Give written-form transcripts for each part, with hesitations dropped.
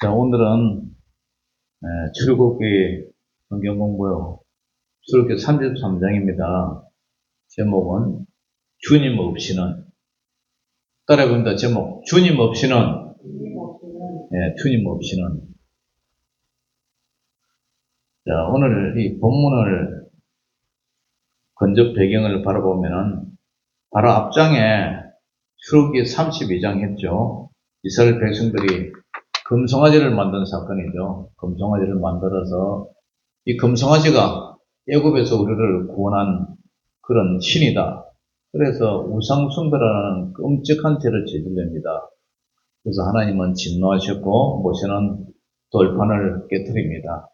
자, 오늘은 출애굽기 성경 공부요. 출애굽기 33장입니다. 제목은 주님 없이는. 따라해봅니다. 제목 주님 없이는. 주님 없이는. 자, 오늘 이 본문을 건접 배경을 바라보면은 바로 앞장에 출애굽기 32장 했죠. 이스라엘 백성들이 금송아지를 만든 사건이죠. 금송아지를 만들어서 이 금송아지가 애굽에서 우리를 구원한 그런 신이다. 그래서 우상 숭배라는 끔찍한 죄를 저질릅니다. 그래서 하나님은 진노하셨고 모세는 돌판을 깨뜨립니다.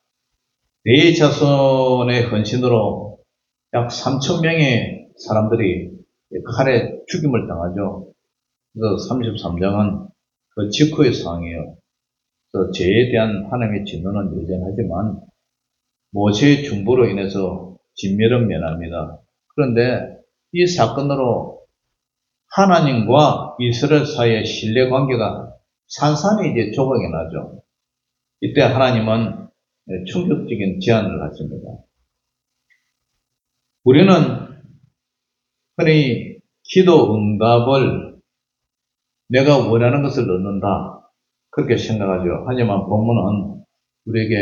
네 자손의 헌신으로 약 3,000명의 사람들이 칼에 죽임을 당하죠. 그래서 33장은 그 직후의 상황이에요. 그래서 죄에 대한 하나님의 진노는 여전하지만 모세의 중보로 인해서 진멸은 면합니다. 그런데 이 사건으로 하나님과 이스라엘 사이의 신뢰관계가 산산이 이제 조각이 나죠. 이때 하나님은 충격적인 제안을 하십니다. 우리는 흔히 기도 응답을 내가 원하는 것을 넣는다. 그렇게 생각하죠. 하지만 본문은 우리에게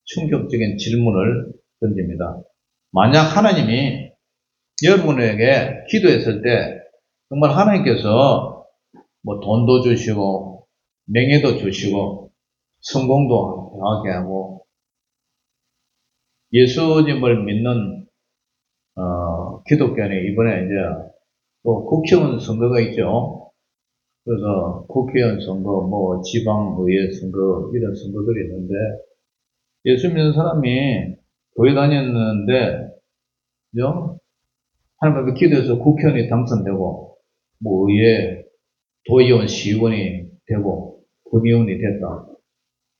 충격적인 질문을 던집니다. 만약 하나님이 여러분에게 기도했을 때 정말 하나님께서 뭐 돈도 주시고 명예도 주시고 성공도 하게 하고 예수님을 믿는 기독교인이 이번에 이제 또 국회의원 선거가 있죠. 그래서 국회의원 선거, 뭐 지방의회 선거 이런 선거들이 있는데 예수 믿는 사람이 교회 다녔는데 그죠? 하나님 앞에 기도해서 국회의원이 당선되고 뭐 의회, 도의원, 시의원이 되고 군의원이 됐다.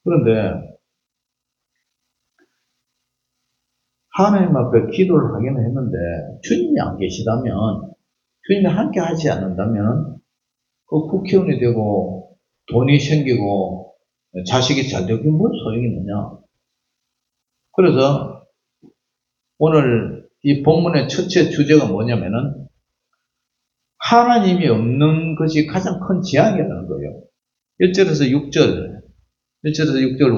그런데 하나님 앞에 기도를 하기는 했는데 주님이 안 계시다면, 주님이 함께 하지 않는다면 그 국회의원이 되고 돈이 생기고 자식이 잘 되고 뭔 소용이 있느냐. 그래서 오늘 이 본문의 첫째 주제가 뭐냐면은 하나님이 없는 것이 가장 큰 재앙이라는 거예요. 1절에서 6절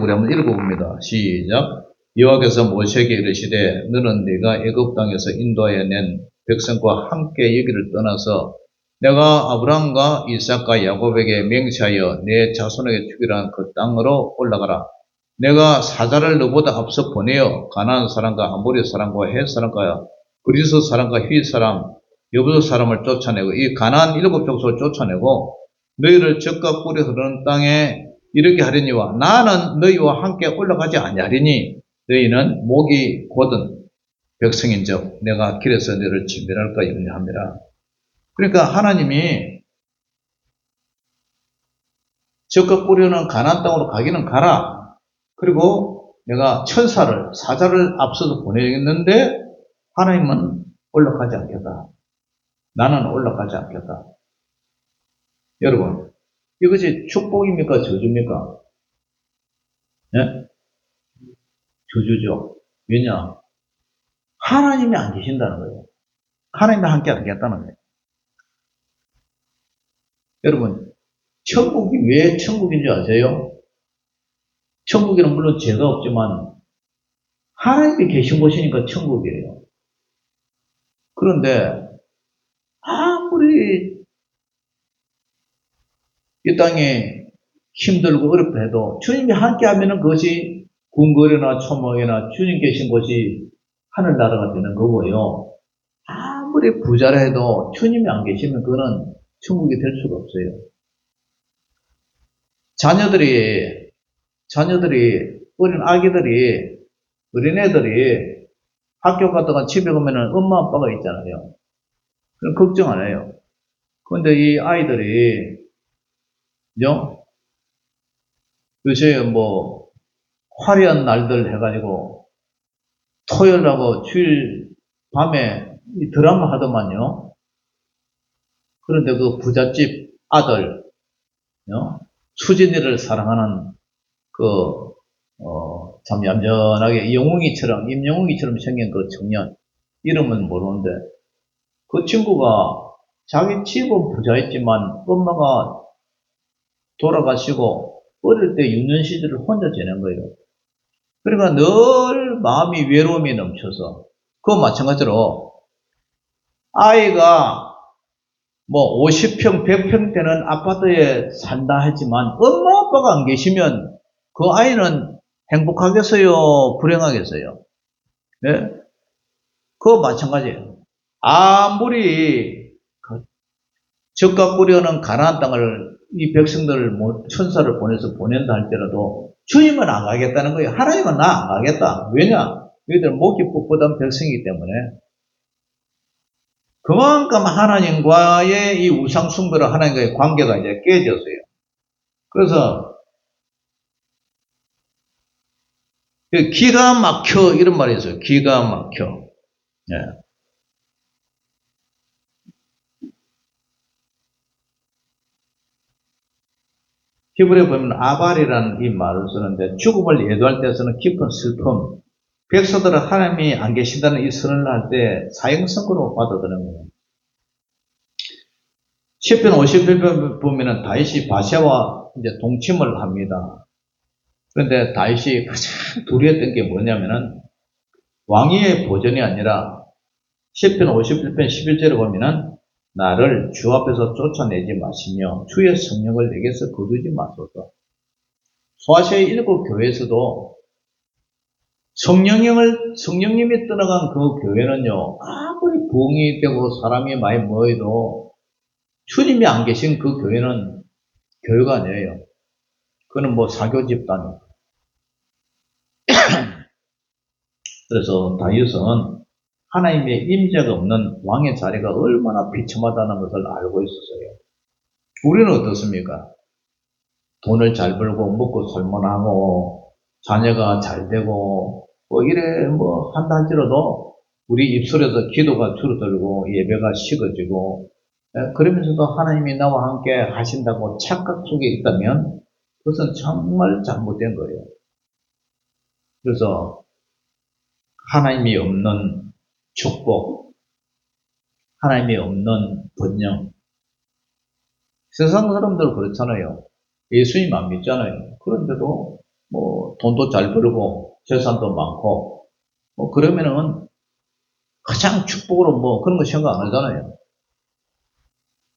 우리 한번 읽어봅니다. 시작. 여호와께서 모세에게 이르시되 너는 네가 애굽 땅에서 인도하여 낸 백성과 함께 여기를 떠나서 내가 아브라함과 이삭과 야곱에게 맹세하여 내 자손에게 주기로 그 땅으로 올라가라. 내가 사자를 너보다 앞서 보내어 가나안 사람과 아모리 사람과 헷 사람과 그리스 사람과 휘 사람, 여부스 사람을 쫓아내고 이 가나안 7족속을 쫓아내고 너희를 젖과 꿀이 흐르는 땅에 이르게 하려니와 나는 너희와 함께 올라가지 아니하리니 너희는 목이 곧은 백성인즉 내가 길에서 너희를 진멸할까 염려함이라. 그러니까 하나님이 젖과 꿀이 흐르는 가나안 땅으로 가기는 가라. 그리고 내가 천사를, 사자를 앞서서 보내겠는데 하나님은 올라가지 않겠다. 나는 올라가지 않겠다. 여러분, 이것이 축복입니까? 저주입니까? 네? 저주죠. 왜냐? 하나님이 안 계신다는 거예요. 하나님이 함께 안 계셨다는 거예요. 여러분, 천국이 왜 천국인지 아세요? 천국에는 물론 죄가 없지만 하나님이 계신 곳이니까 천국이에요. 그런데 아무리 이 땅에 힘들고 어렵다 해도 주님이 함께 하면은 그것이 궁궐이나 초목이나 주님 계신 곳이 하늘나라가 되는 거고요. 아무리 부자라 해도 주님이 안 계시면 그거는 천국이 될 수가 없어요. 자녀들이 어린 아기들이 어린애들이 학교 갔다가 집에 가면은 엄마 아빠가 있잖아요. 그럼 걱정 안 해요. 그런데 이 아이들이 요새 뭐 화려한 날들 해가지고 토요일하고 주일 밤에 이 드라마 하더만요. 그런데 그 부잣집 아들 수진이를 사랑하는 참 얌전하게 임영웅이처럼 생긴 그 청년, 이름은 모르는데, 그 친구가 자기 집은 부자였지만 엄마가 돌아가시고 어릴 때 유년 시절을 혼자 지낸 거예요. 그러니까 늘 마음이 외로움이 넘쳐서, 그거 마찬가지로 아이가 뭐 50평, 100평 되는 아파트에 산다 하지만 엄마 아빠가 안 계시면 그 아이는 행복하겠어요? 불행하겠어요? 네? 그거 마찬가지예요. 아무리 적각구려는 가나안 땅을 이 백성들을 천사를 보내서 보낸다 할지라도 주님은 안 가겠다는 거예요. 하나님은 나 안 가겠다. 왜냐? 너희들 목이 뻣뻣한 백성이기 때문에. 그만큼 하나님과의 이 우상 숭배로 하나님과의 관계가 이제 깨졌어요. 그래서 기가 막혀 이런 말이 있어요. 기가 막혀. 네. 히브리에 보면 아발이라는 이 말을 쓰는데 죽음을 예도할 때 쓰는 깊은 슬픔. 백성들은 하나님이 안 계신다는 이 선언을 할 때 사형선고로 받아들이는 거예요. 시편 51편 보면은 다윗이 바세와 이제 동침을 합니다. 그런데 다윗이 가장 두려웠던 게 뭐냐면은 왕위의 보전이 아니라 시편 51편 11절에 보면은 나를 주 앞에서 쫓아내지 마시며 주의 성령을 내게서 거두지 마소서. 소아시아의 7 교회에서도 성령님이 떠나간 그 교회는요, 아무리 부흥이 되고 사람이 많이 모여도 주님이 안 계신 그 교회는 교회가 아니에요. 그거는 뭐 사교 집단. 그래서 다윗은 하나님의 임재가 없는 왕의 자리가 얼마나 비참하다는 것을 알고 있었어요. 우리는 어떻습니까? 돈을 잘 벌고 먹고 살만하고 자녀가 잘 되고 뭐 이래 뭐 한다 할지라도 우리 입술에서 기도가 줄어들고 예배가 식어지고 그러면서도 하나님이 나와 함께 하신다고 착각 속에 있다면 그것은 정말 잘못된 거예요. 그래서 하나님이 없는 축복, 하나님이 없는 번영. 세상 사람들 그렇잖아요. 예수님 안 믿잖아요. 그런데도 뭐 돈도 잘 벌고 재산도 많고 뭐 그러면은 가장 축복으로 뭐 그런 거 생각 안 하잖아요.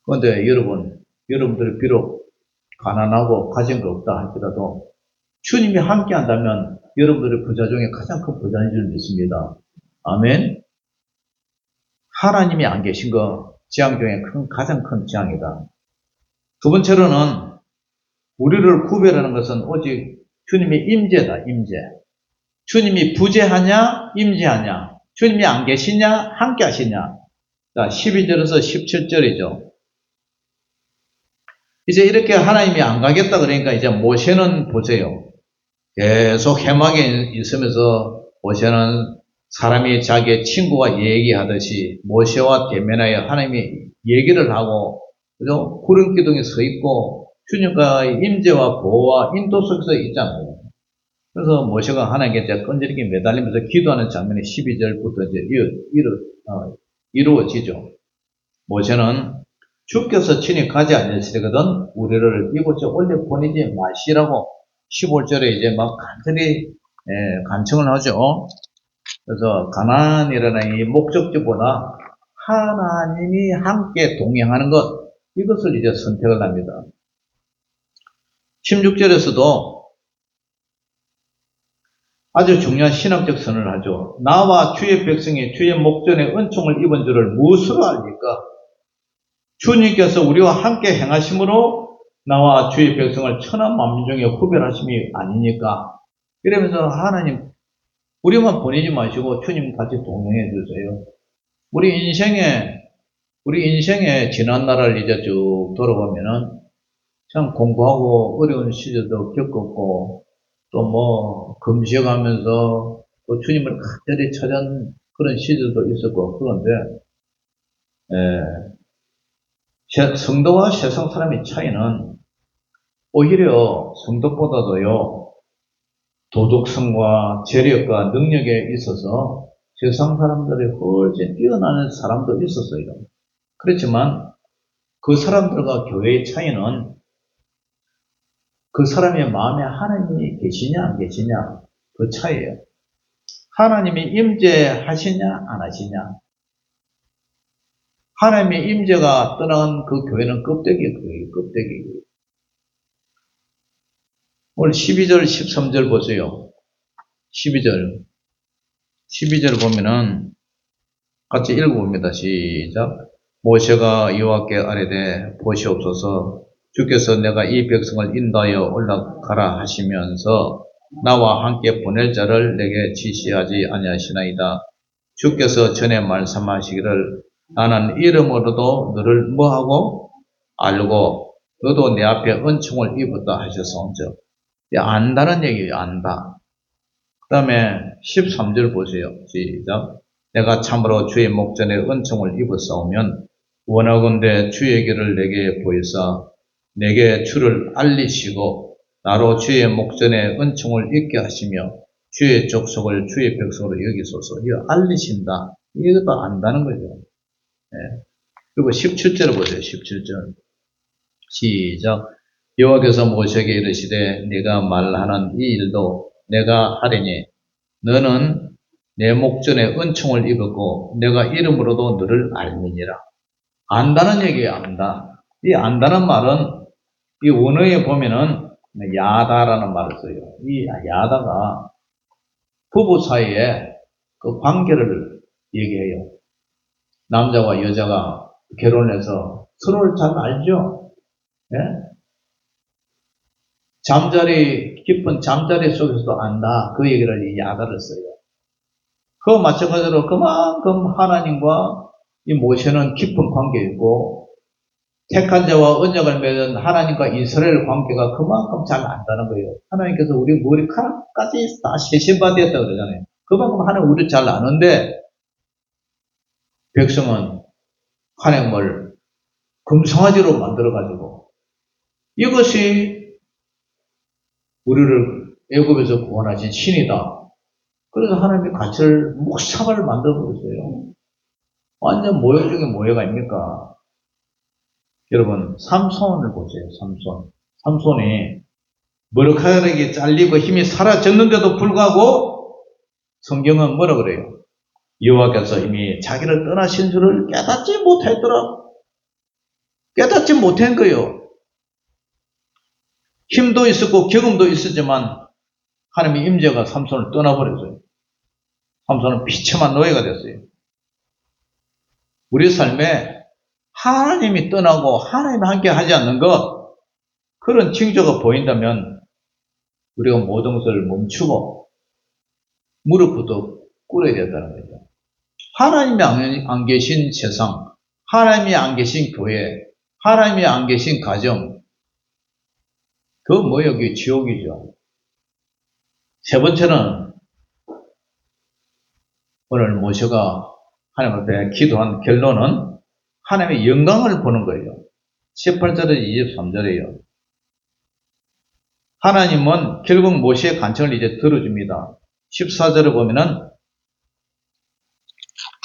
그런데 여러분들이 비록 가난하고 가진 거 없다 할지라도 주님이 함께 한다면 여러분들의 부자 중에 가장 큰 부자인 줄 믿습니다. 아멘. 하나님이 안 계신 거 재앙 중에 가장 큰 재앙이다. 두 번째로는 우리를 구별하는 것은 오직 주님의 임재다. 임재. 주님이 부재하냐 임재하냐, 주님이 안 계시냐 함께 하시냐. 자, 12절에서 17절이죠. 이제 이렇게 하나님이 안 가겠다 그러니까 이제 모세는 보세요. 계속 해막에 있으면서 모세는 사람이 자기의 친구와 얘기하듯이 모세와 대면하여 하나님이 얘기를 하고, 그죠? 구름 기둥에 서 있고 주님과의 임재와 보호와 인도 속에서 있잖아요. 그래서 모세가 하나님께 이제 끈질기게 매달리면서 기도하는 장면이 12절부터 이제 이루어지죠. 모세는 주께서 친히 가지 않으시거든 우리를 이곳에 올려 보내지 마시라고 15절에 이제 막 간절히 간청을 하죠. 그래서 가나안이라는 이 목적지보다 하나님이 함께 동행하는 것, 이것을 이제 선택을 합니다. 16절에서도 아주 중요한 신학적 선언을 하죠. 나와 주의 백성이 주의 목전에 은총을 입은 줄을 무엇으로 알리까? 주님께서 우리와 함께 행하심으로 나와 주의 백성을 천한 만민 중에 구별하심이 아니니까. 이러면서 하나님 우리만 보내지 마시고 주님 같이 동행해 주세요. 우리 인생의 지난 날을 이제 쭉 돌아보면은 참 공부하고 어려운 시절도 겪었고 또 뭐 금식하면서 또 주님을 간절히 찾은 그런 시절도 있었고, 그런데 성도와 세상 사람의 차이는 오히려 성덕보다도요, 도덕성과 재력과 능력에 있어서 세상 사람들이 훨씬 뛰어나는 사람도 있었어요. 그렇지만 그 사람들과 교회의 차이는 그 사람의 마음에 하나님이 계시냐 안 계시냐 그 차이예요. 하나님이 임재하시냐 안 하시냐. 하나님의 임재가 떠난 그 교회는 껍데기예요. 껍데기. 오늘 12절 13절 보세요. 12절 보면은 같이 읽어봅니다. 시작. 모세가 여호와께 아뢰되 보시옵소서 주께서 내가 이 백성을 인도하여 올라가라 하시면서 나와 함께 보낼 자를 내게 지시하지 아니하시나이다. 주께서 전에 말씀하시기를 나는 이름으로도 너를 뭐하고 알고 너도 내 앞에 은총을 입었다 하셨사온즉 안다는 얘기예요. 안다. 그 다음에 13절 보세요. 시작. 내가 참으로 주의 목전에 은총을 입었사오면 원하건대 주의 길을 내게 보이사 내게 주를 알리시고 나로 주의 목전에 은총을 입게 하시며 주의 족속을 주의 백성으로 여기소서. 이거 알리신다. 이것도 안다는 거죠. 예. 그리고 17절 보세요. 17절. 시작. 여호와께서 모세에게 이르시되 네가 말하는 이 일도 내가 하리니 너는 내 목전에 은총을 입었고 내가 이름으로도 너를 알미니라. 안다는 얘기예요. 안다. 이 안다는 말은 이 원어에 보면은 야다라는 말을 써요. 이 야다가 부부 사이에 그 관계를 얘기해요. 남자와 여자가 결혼해서 서로를 잘 알죠? 예? 깊은 잠자리 속에서도 안다. 그 얘기를 이 야다를 써요. 그 마찬가지로 그만큼 하나님과 이 모세는 깊은 관계이고 택한 자와 언약을 맺은 하나님과 이스라엘 관계가 그만큼 잘 안다는 거예요. 하나님께서 우리 머리카락까지 다 세신받았다고 그러잖아요. 그만큼 하나님 우리를 잘 아는데 백성은 하나님을 금송아지로 만들어가지고 이것이 우리를 애굽에서 구원하신 신이다. 그래서 하나님이 가철 목삽을 만들어버렸어요. 완전 모욕 중에 모욕 아닙니까? 여러분, 삼손을 보세요. 삼손이 머리카락이 잘리고 힘이 사라졌는데도 불구하고 성경은 뭐라 그래요? 여호와께서 이미 자기를 떠나신 줄을 깨닫지 못했더라. 깨닫지 못한 거예요. 힘도 있었고 경험도 있었지만 하나님의 임재가 삼손을 떠나버렸어요. 삼손은 비참한 노예가 됐어요. 우리 삶에 하나님이 떠나고 하나님이 함께 하지 않는 것, 그런 징조가 보인다면 우리가 모든 것을 멈추고 무릎부터 꿇어야 된다는 거죠. 하나님이 안 계신 세상, 하나님이 안 계신 교회, 하나님이 안 계신 가정, 그 뭐예요? 그게 지옥이죠. 세 번째는 오늘 모세가 하나님 앞에 기도한 결론은 하나님의 영광을 보는 거예요. 18절에서 23절이에요. 하나님은 결국 모세의 간청을 이제 들어줍니다. 14절을 보면은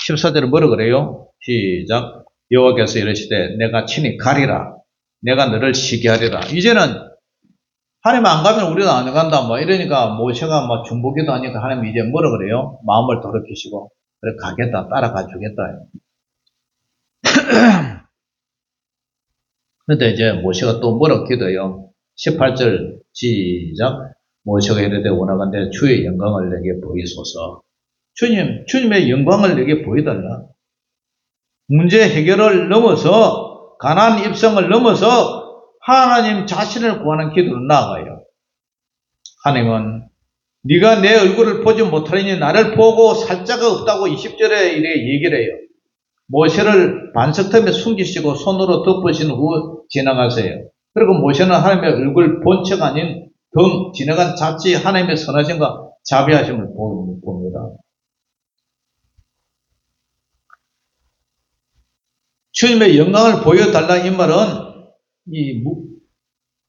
14절에 뭐라 그래요? 시작. 여호와께서 이르시되 내가 친히 가리라. 내가 너를 시게 하리라. 이제는 하나님 안 가면 우리도 안 간다. 뭐 이러니까 모세가 뭐 중보기도 하니까 하나님 이제 뭐라 그래요? 마음을 돌이키시고 그래 가겠다. 따라가 주겠다. 그런데 이제 모세가 또 뭐라 기도해요? 18절 시작. 모세가 이르되 원하건대 주의 영광을 내게 보이소서. 주님의 영광을 내게 보여달라. 문제 해결을 넘어서 가나안 입성을 넘어서 하나님 자신을 구하는 기도로 나아가요. 하나님은 네가 내 얼굴을 보지 못하리니 나를 보고 살자가 없다고 20절에 이렇게 얘기를 해요. 모세를 반석 틈에 숨기시고 손으로 덮으신 후 지나가세요. 그리고 모세는 하나님의 얼굴 본체가 아닌 등 지나간 자치 하나님의 선하심과 자비하심을 봅니다. 주님의 영광을 보여달라 이 말은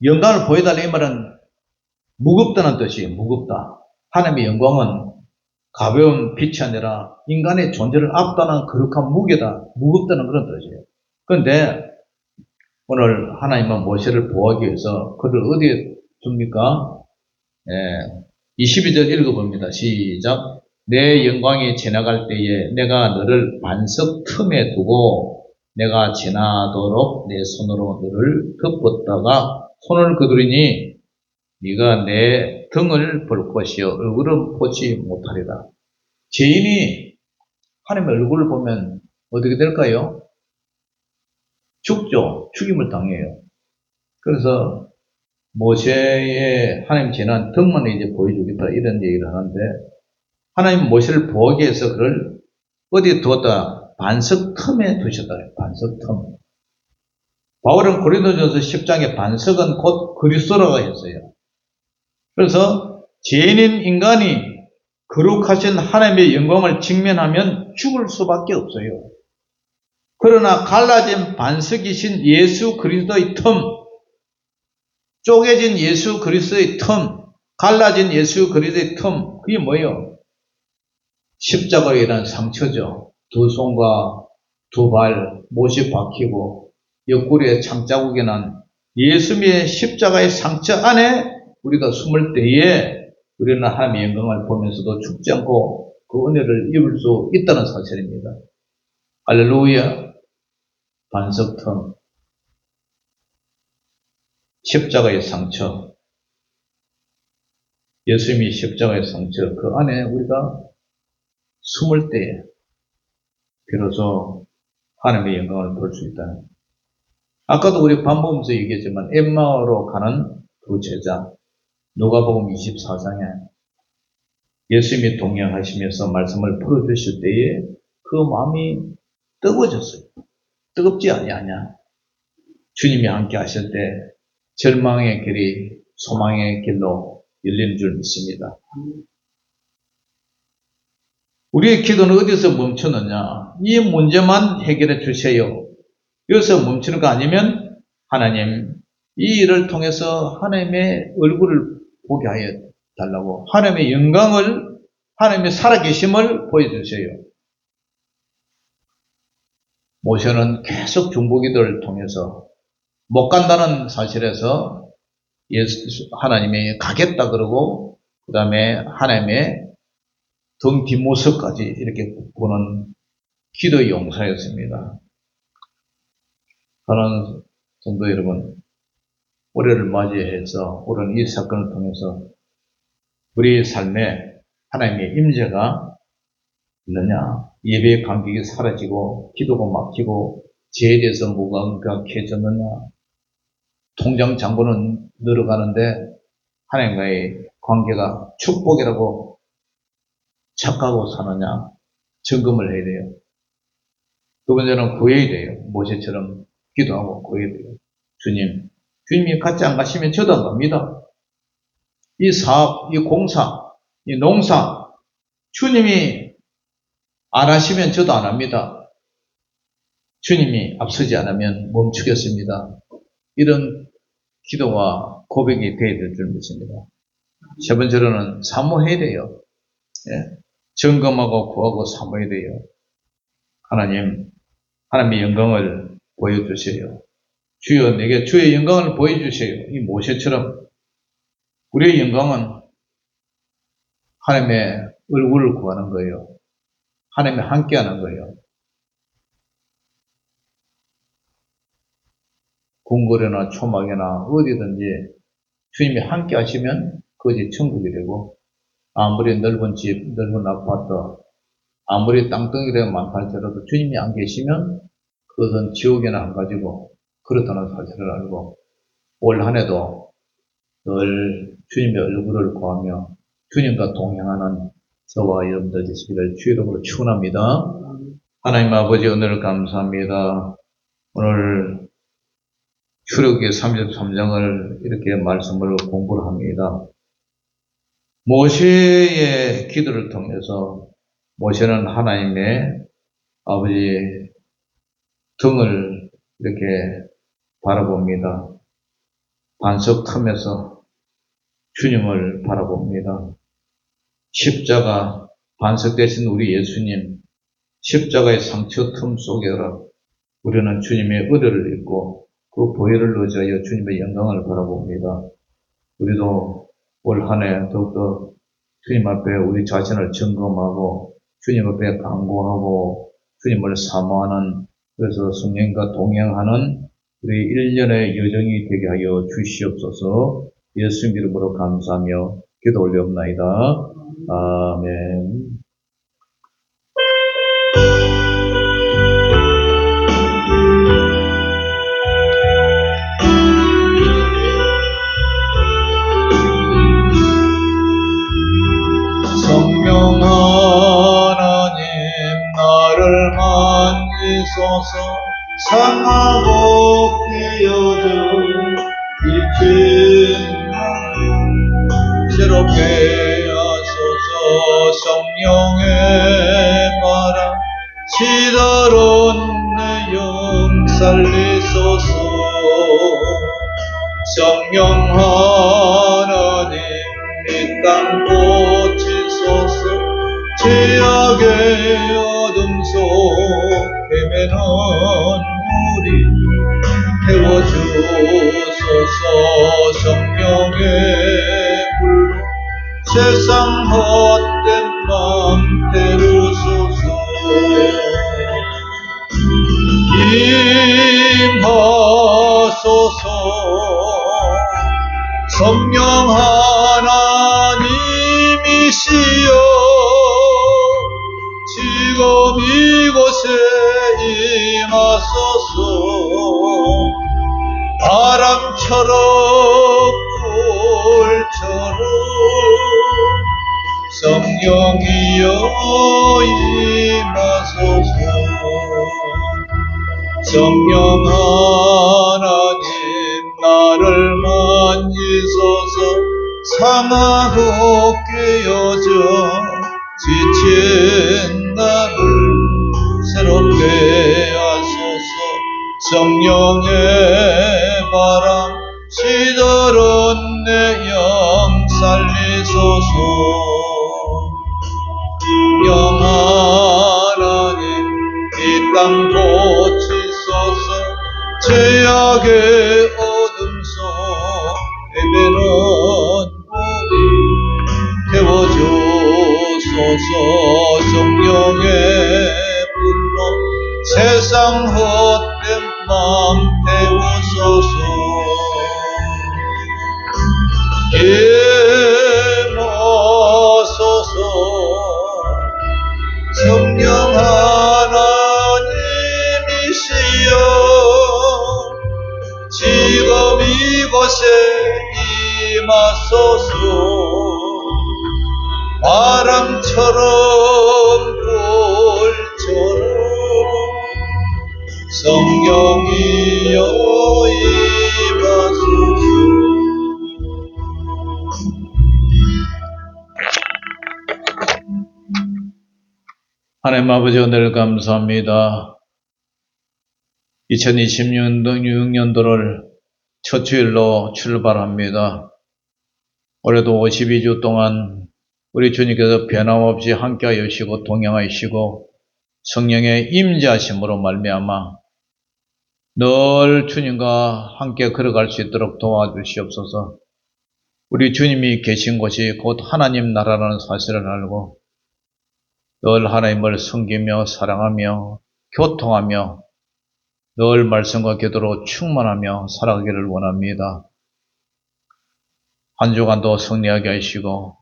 영광을 보여달라 이 말은 무겁다는 뜻이에요. 무겁다. 하나님의 영광은 가벼운 빛이 아니라 인간의 존재를 압도하는 거룩한 무게다. 무겁다는 그런 뜻이에요. 그런데 오늘 하나님은 모세를 보호하기 위해서 그를 어디에 줍니까? 22절 읽어봅니다. 시작. 내 영광이 지나갈 때에 내가 너를 반석 틈에 두고 내가 지나도록 내 손으로 너를 덮었다가 손을 거두리니 네가 내 등을 볼 것이요 얼굴은 보지 못하리라. 죄인이 하나님의 얼굴을 보면 어떻게 될까요? 죽죠. 죽임을 당해요. 그래서 모세의 하나님 지난 등만 이제 보여주겠다 이런 얘기를 하는데 하나님 모세를 보호하기 위해서 그를 어디에 두었다? 반석 틈에 두셨다. 반석 틈. 바울은 고린도전서 10장에 반석은 곧 그리스도라고 했어요. 그래서 죄인인 인간이 거룩하신 하나님의 영광을 직면하면 죽을 수밖에 없어요. 그러나 갈라진 반석이신 예수 그리스도의 틈, 쪼개진 예수 그리스도의 틈, 갈라진 예수 그리스도의 틈, 그게 뭐예요? 십자가로 인한 상처죠. 두 손과 두 발, 못이 박히고 옆구리에 창자국이 난 예수님의 십자가의 상처 안에 우리가 숨을 때에 우리는 하나님의 영광을 보면서도 죽지 않고 그 은혜를 입을 수 있다는 사실입니다. 할렐루야. 반석틈, 십자가의 상처, 예수님이 십자가의 상처, 그 안에 우리가 숨을 때에 비로소 하나님의 영광을 볼 수 있다는. 아까도 우리 반복하면서 얘기했지만 엠마오로 가는 두 제자, 누가복음 24장에 예수님이 동행하시면서 말씀을 풀어주실 때에 그 마음이 뜨거워졌어요. 뜨겁지 아니하냐? 주님이 함께 하실 때 절망의 길이 소망의 길로 열리는 줄 믿습니다. 우리의 기도는 어디서 멈추느냐? 이 문제만 해결해 주세요. 여기서 멈추는 거 아니면 하나님 이 일을 통해서 하나님의 얼굴을 보게 하여 달라고 하나님의 영광을 하나님의 살아계심을 보여주세요. 모세는 계속 중보기도를 통해서 못 간다는 사실에서 하나님이 가겠다 그러고 그 다음에 하나님의 등 뒷모습까지 이렇게 보는 기도의 용사였습니다. 사랑하는 성도 여러분, 올해를 맞이해서 오늘 이 사건을 통해서 우리의 삶에 하나님의 임재가 있느냐, 예배의 감격이 사라지고 기도가 막히고 죄에 대해서 무감각해졌느냐, 통장 잔고는 늘어가는데 하나님과의 관계가 축복이라고 착각하고 사느냐, 점검을 해야 돼요. 두 번째는 구해야 돼요. 모세처럼 기도하고 구해야 돼요. 주님이 같이 안 가시면 저도 안 갑니다. 이 사업, 이 공사, 이 농사, 주님이 안 하시면 저도 안 합니다. 주님이 앞서지 않으면 멈추겠습니다. 이런 기도와 고백이 되어야 될 줄 믿습니다. 세 번째로는 사모해야 돼요. 예. 점검하고 구하고 사모해야 돼요. 하나님의 영광을 보여주세요. 주여 내게 주의 영광을 보여주세요. 이 모세처럼 우리의 영광은 하나님의 얼굴을 구하는 거예요. 하나님이 함께하는 거예요. 궁궐이나 초막이나 어디든지 주님이 함께 하시면 그것이 천국이 되고 아무리 넓은 집, 넓은 아파트, 아무리 땅덩이가 많다할지라도 주님이 안 계시면 그것은 지옥에는 안 가지고 그렇다는 사실을 알고 올 한 해도 늘 주님의 얼굴을 구하며 주님과 동행하는 저와 여러분들 되시기를 주의 이름으로 축원합니다. 하나님 아버지 오늘 감사합니다. 오늘 출애굽기 33장을 이렇게 말씀을 공부를 합니다. 모세의 기도를 통해서 모세는 하나님의 아버지 등을 이렇게 바라봅니다. 반석 틈에서 주님을 바라봅니다. 십자가, 반석 대신 우리 예수님, 십자가의 상처 틈 속에라 우리는 주님의 의를 입고 그 보혈을 의지하여 주님의 영광을 바라봅니다. 우리도 올 한 해 더욱더 주님 앞에 우리 자신을 점검하고 주님 앞에 간구하고 주님을 사모하는, 그래서 성령과 동행하는 우리 1년의 여정이 되게 하여 주시옵소서. 예수 이름으로 감사하며 기도 올려옵나이다. 아멘. 성령 하나님 나를 만지소서. 상하고 깨어져 빛은 새롭게 하소서. 성령의 바람 시더러운 내 영 살리소서. 성령 하나님 이 땅 고치소서. 죄악의 어둠 속 헤매는 우리 태워주소서. 성령의 불로 세상 헛된 맘 태우소서. 임하소서. 성령 하나님이시여 지금 이곳에 임하소서. 바람처럼 불처럼 성령이여 임하소서. 성령 하나님 나를 만지소서. 상하고 깨어져 지친 나를 새롭게 하소서. 성령의 바람 시들은 내 영 살리소서. 영 하나님 이 땅 고치소서. 죄악의 어둠 속 헤매는 우리 태워주소서. 성령의 불로 세상 헛된 맘 태우소서. 임하소서. 성령 하나님이시여 지금 이곳에 임하소서. 바람처럼 불처럼 성령이여 임하소서. 하나님 아버지 늘 감사합니다. 2026년도를 첫 주일로 출발합니다. 올해도 52주 동안 우리 주님께서 변함없이 함께하시고 동행하시고 성령의 임재하심으로 말미암아 늘 주님과 함께 걸어갈 수 있도록 도와주시옵소서. 우리 주님이 계신 곳이 곧 하나님 나라라는 사실을 알고 늘 하나님을 섬기며 사랑하며 교통하며 늘 말씀과 기도로 충만하며 살아가기를 원합니다. 한 주간도 승리하게 하시고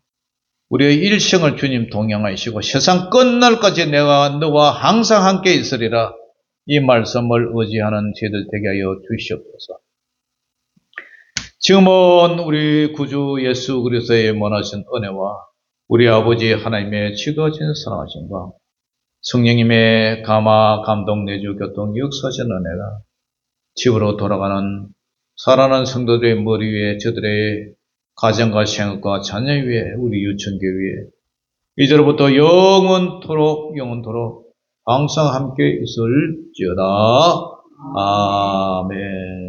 우리의 일생을 주님 동행하시고 세상 끝날까지 내가 너와 항상 함께 있으리라 이 말씀을 의지하는 저희들 되게 하여 주시옵소서. 지금은 우리 구주 예수 그리스도의 원하신 은혜와 우리 아버지 하나님의 지거진 사랑하심과 성령님의 감화 감동 내주 교통 역사하신 은혜가 집으로 돌아가는 살아난 성도들의 머리 위에 저들의 가정과 생업과 자녀 위에 우리 유천교 위에 이제로부터 영원토록 항상 함께 있을지어다. 아멘.